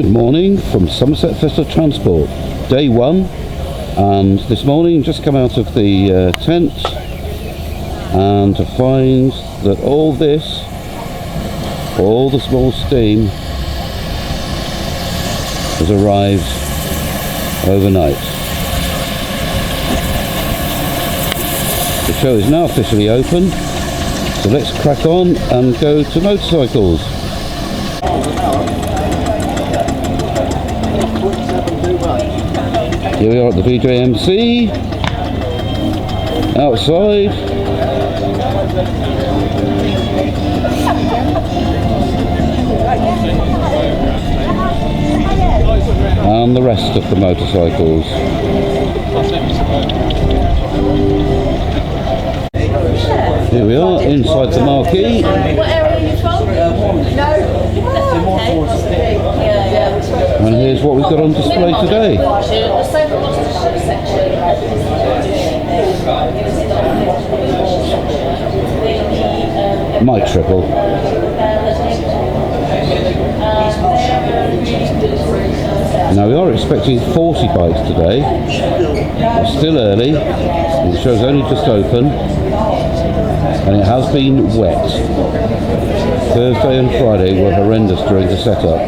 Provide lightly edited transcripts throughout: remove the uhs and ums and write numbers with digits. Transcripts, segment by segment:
Good morning from Somerset Festival Transport, day one, and this morning just come out of the tent and to find that all the small steam has arrived overnight. The show is now officially open, so let's crack on and go to motorcycles. Here we are at the VJMC, outside. And the rest of the motorcycles. Here we are inside the Marquee. What area are you from? No. And here's what we've got on display today. My triple. Now we are expecting 40 bikes today. It's still early. The show's only just open. And it has been wet. Thursday and Friday were horrendous during the setup.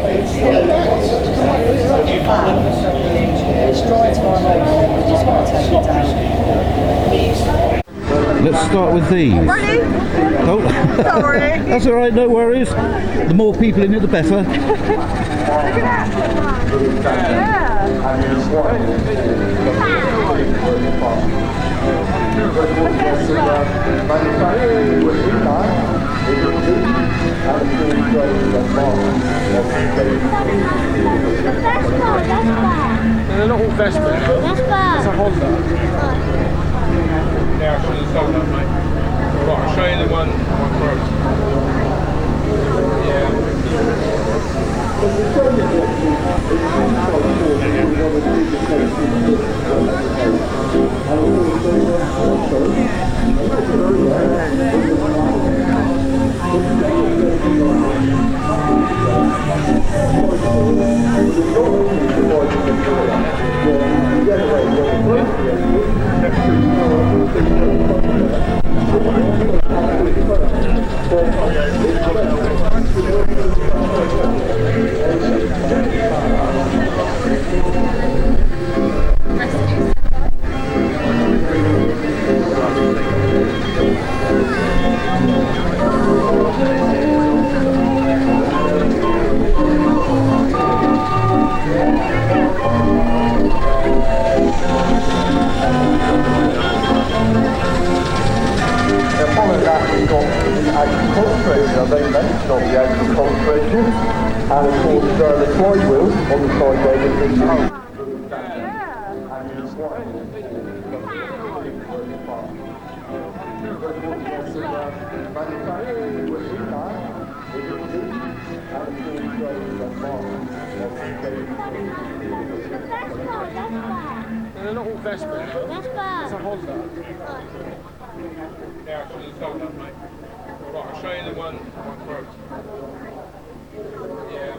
Let's start with these. Oh, sorry. That's all right, no worries. The more people in it, the better. Look at that. They're not all Vespa. It's a Honda. Yeah, I should have sold that, mate. Right, I'll show you the one on the road. Yeah. And of course the flywheel on the side there is the They're not all Vespa. It's a Honda. Yeah, I should have sold that, mate. Right, I'll show you the one on the road. Yeah.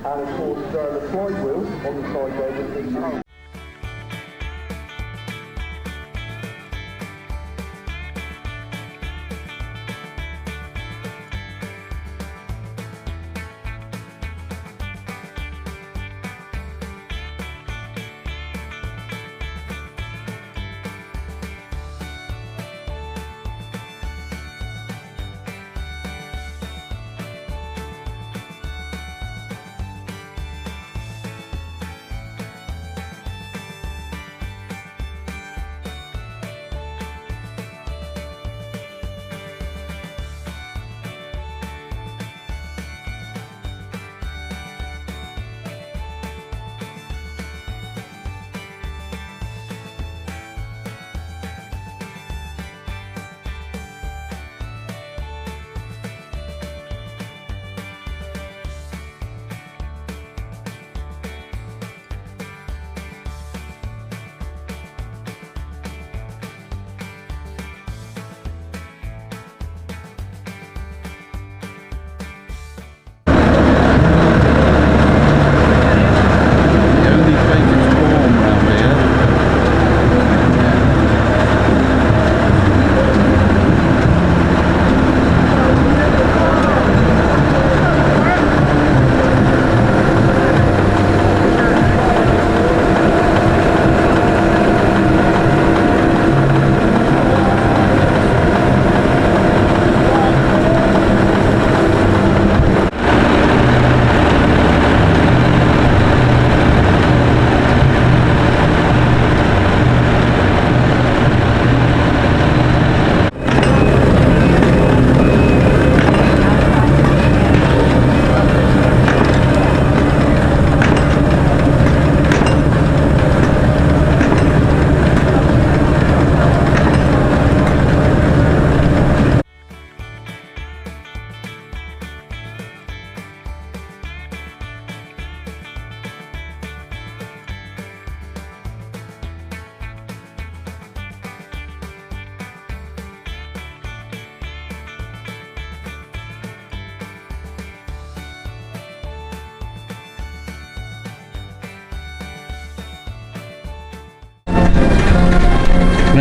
And of course the flywheel on the side there is the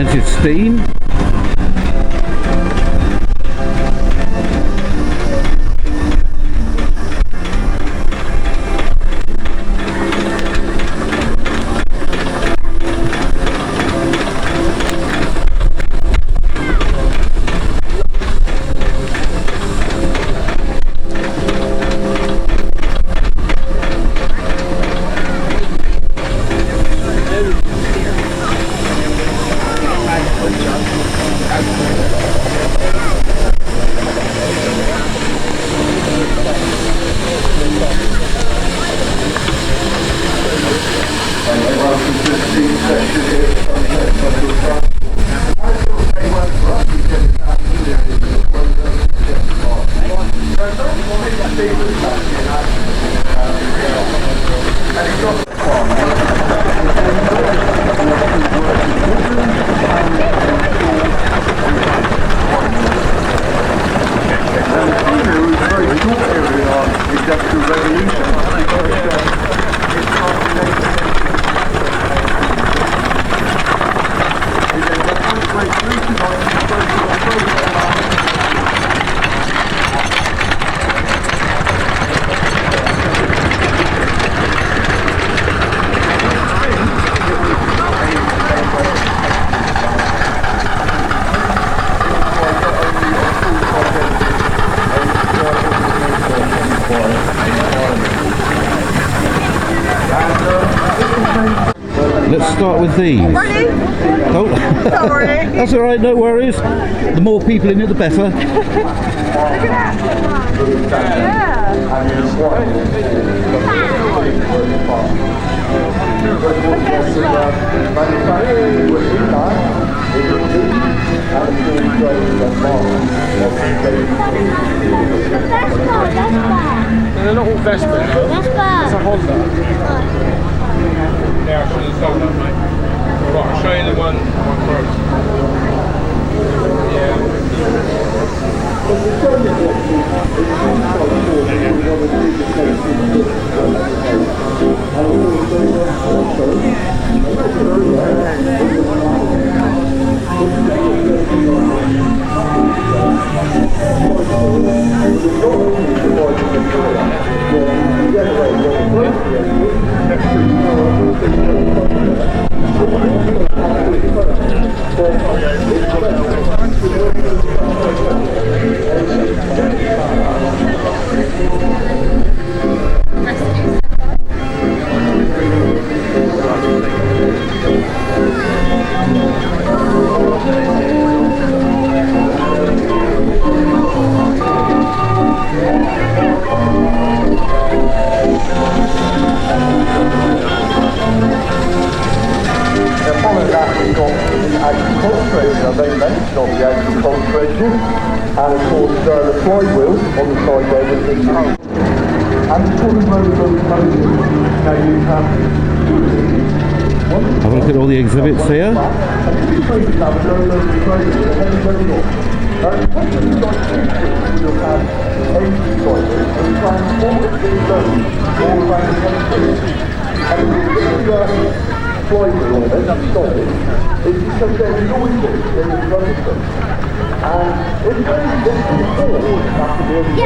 fermented steam. Let's start with these. Ready? Oh, Sorry. that's all right, no worries. The more people in it, the better. Look at that. They're not all Vespa. It's a Honda. Yeah, I should have sold that, mate. Right, I'll show you the one on road. Yeah. And of course the flywheel on the side there with the and the sort of motor now you have Have a look at all the exhibits here. Flywheel on it, that's solid. It's because they're noisy, they're rubbersome. And it's very difficult to have to be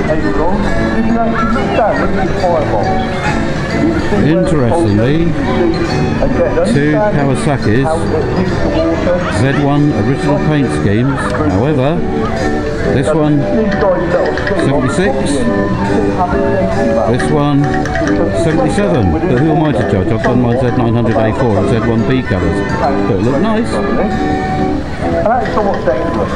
apron, you can actually look down into the firebox. Interestingly, two Kawasaki's Z1 original paint schemes. However, this one 76, this one 77. But who am I to judge? I've done my Z900A4 and Z1B colours, but it looked nice. And that's somewhat dangerous.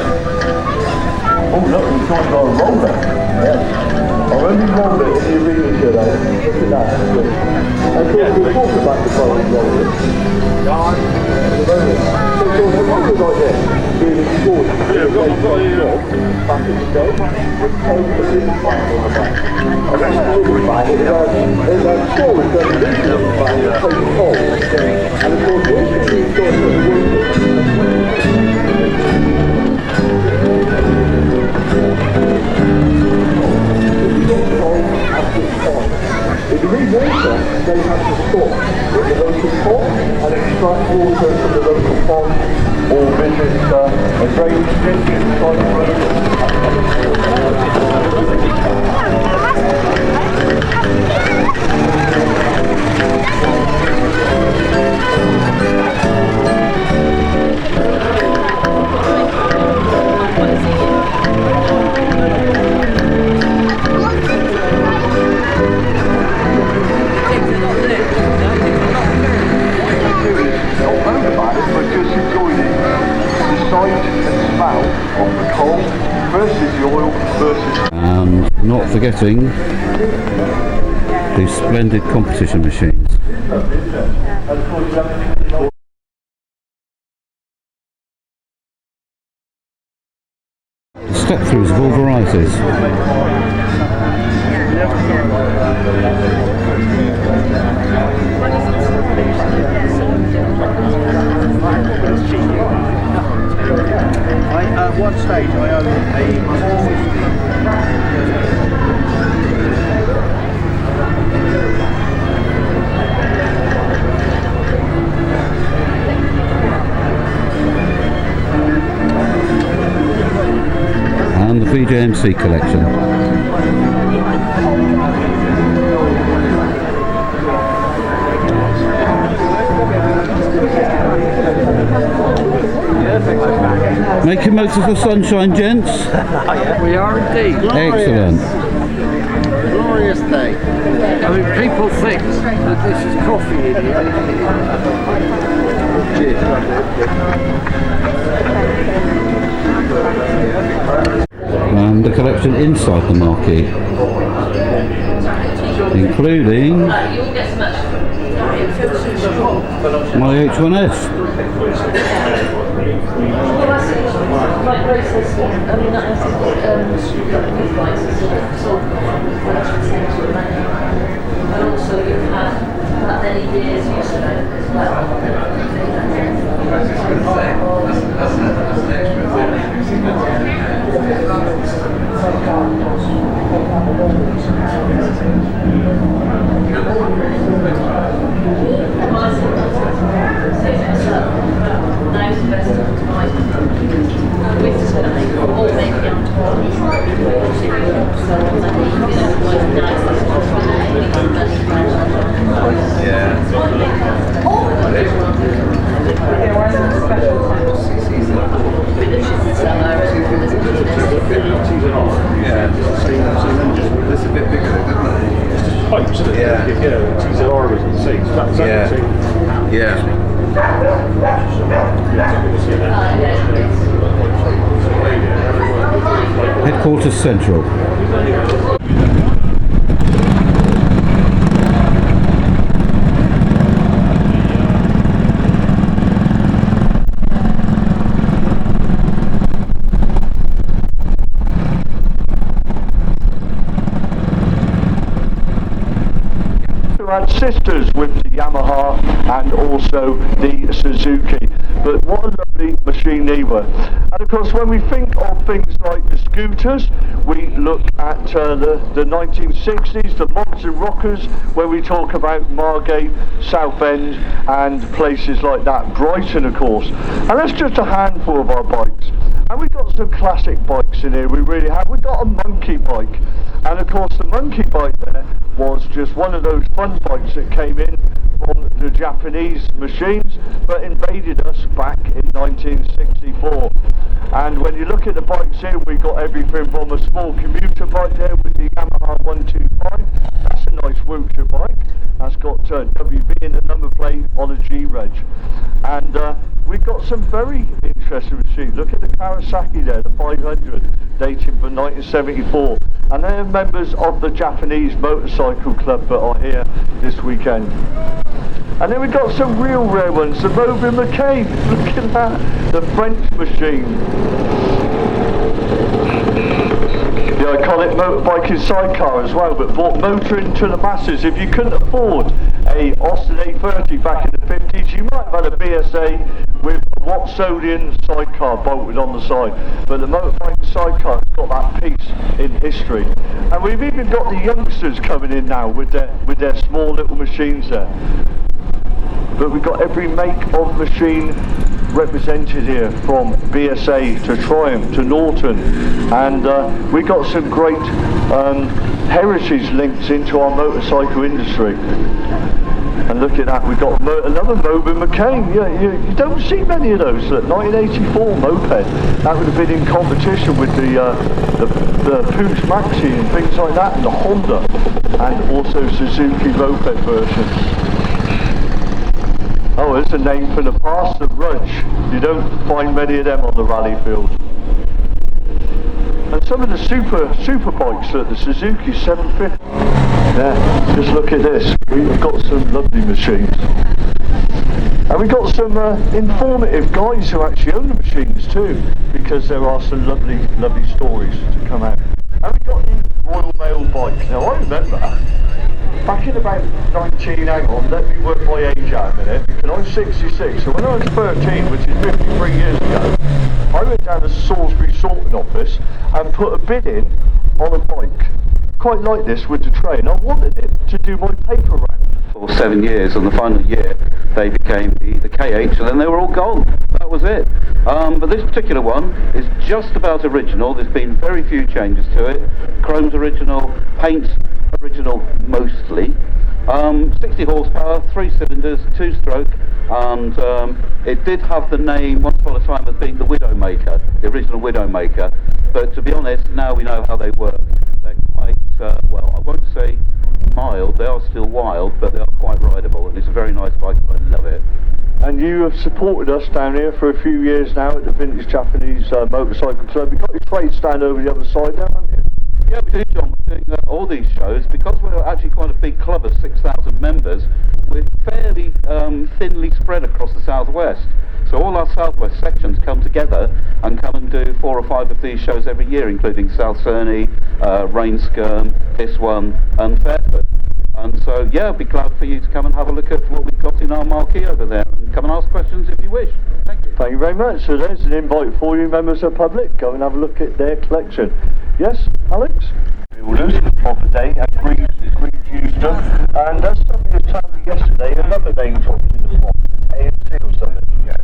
Oh look, we've got a roller. Yeah. I've only rolled it in the arena today. Look at that. I thought we were talking about the following rollers. So the rollers like this, being explored back in the day, with cold and in the back on the back. And that's the other back, it's a store with the leader on the back, it's taking cold. And of course, the issue is going to the if you need water, then you have to stop with the local pot and extract water from the local pond or visit a drainage ditch inside the road. And not forgetting these splendid competition machines. The step-throughs of all varieties. At one stage I owned a 450. And the VJMC collection. Making most of the sunshine, gents. We are indeed. Excellent. Glorious day. I mean, people think that this is coffee in here. And the collection inside the marquee, including my H1S. Like process, I mean that has youth bikes are sort of collection centre and also you've had that many years use of it as well. Headquarters Central. Had sisters with the Yamaha and also the Suzuki, but what a lovely machine they were. And of course, when we think of things like the scooters, we look at the 1960s, the mods and rockers, where we talk about Margate, Southend and places like that, Brighton of course, and that's just a handful of our bikes. And we've got some classic bikes in here, we really have. We've got a monkey bike, and of course the monkey bike there was just one of those fun bikes that came in from the Japanese machines, but invaded us back in 1964. And when you look at the bikes here, we've got everything from a small commuter bike there with the Yamaha 125. That's a nice Wiltshire bike. That's got WB in the number plate on a G-Reg. And we've got some very interesting machines. Look at the Kawasaki there, the 500, dating from 1974. And they're members of the Japanese motorcycle club that are here this weekend. And then we've got some real rare ones, the Robin McCabe. Look at that, the French machine. The iconic motorbiking sidecar as well, but brought motoring to the masses. If you couldn't afford a Austin 830 back in the 50s, you might have had a BSA with a Watsonian sidecar bolted on the side. But the motorbiking sidecar has got that piece in history. And we've even got the youngsters coming in now with their small little machines there. But we've got every make of machine represented here, from BSA to Triumph to Norton, and we've got some great heritage links into our motorcycle industry. And look at that, we've got another Robin McCabe. Yeah, you don't see many of those. 1984 moped, that would have been in competition with the Pooch Maxi and things like that, and the Honda, and also Suzuki moped version. Oh, there's a name for the past, the Rudge. You don't find many of them on the rally field. And some of the super bikes, the Suzuki 750. Yeah, just look at this. We've got some lovely machines. And we've got some informative guys who actually own the machines too, because there are some lovely stories to come out. And we've got the Royal Mail bike. Now I remember back in about 19, hang on, let me work my age out a minute, because I'm 66, so when I was 13, which is 53 years ago, I went down to Salisbury sorting office and put a bid in on a bike, quite like this with the train. I wanted it to do my paper round. For 7 years, and the final year they became the KH, and then they were all gone. That was it. But this particular one is just about original. There's been very few changes to it. Chrome's original, paint's original mostly. 60 horsepower, 3 cylinders, 2-stroke, and it did have the name once upon a time as being the Widowmaker, the original Widowmaker. But to be honest, now we know how they work. They're quite, well, I won't say mild, they are still wild, but they are quite rideable, and it's a very nice bike, I love it. And you have supported us down here for a few years now at the Vintage Japanese Motorcycle Club. You've got your trade stand over the other side there, haven't you? Yeah, we do, John. We're doing all these shows because we're actually quite a big club of 6,000 members. We're fairly thinly spread across the southwest. So all our southwest sections come together and come and do 4 or 5 of these shows every year, including South Cerney, Rainskirm, this one, and Fairford. And so, yeah, I'd be glad for you to come and have a look at what we've got in our marquee over there, and come and ask questions if you wish. Thank you. Thank you very much. So there's an invite for you, members of the public. Go and have a look at their collection. Yes, Alex? Builders of the day at Greek Houston, and as somebody was telling me yesterday, another name dropped in the spot, AMC or something. Yeah,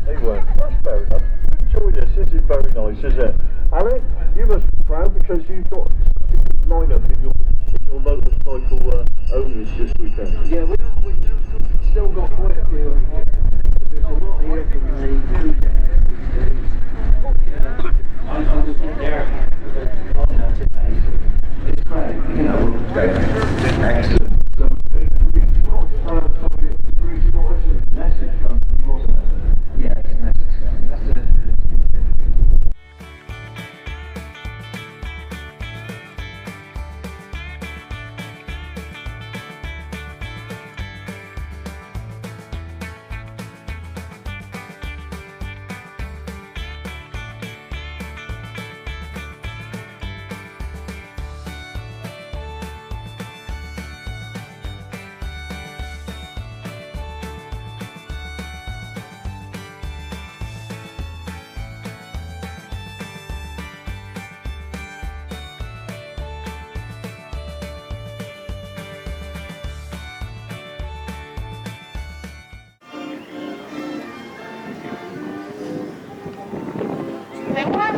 they weren't. That's fair enough. Enjoy this. This is very nice, isn't it? Alec, you must be proud because you've got such a good lineup in your motorcycle owners this weekend. Yeah, we've still got quite a few. There's a lot here from the I was there on that today. It's great, you know. Excellent. So we've got some message company, wasn't it? Yeah, it's a message company. That's it. Say what?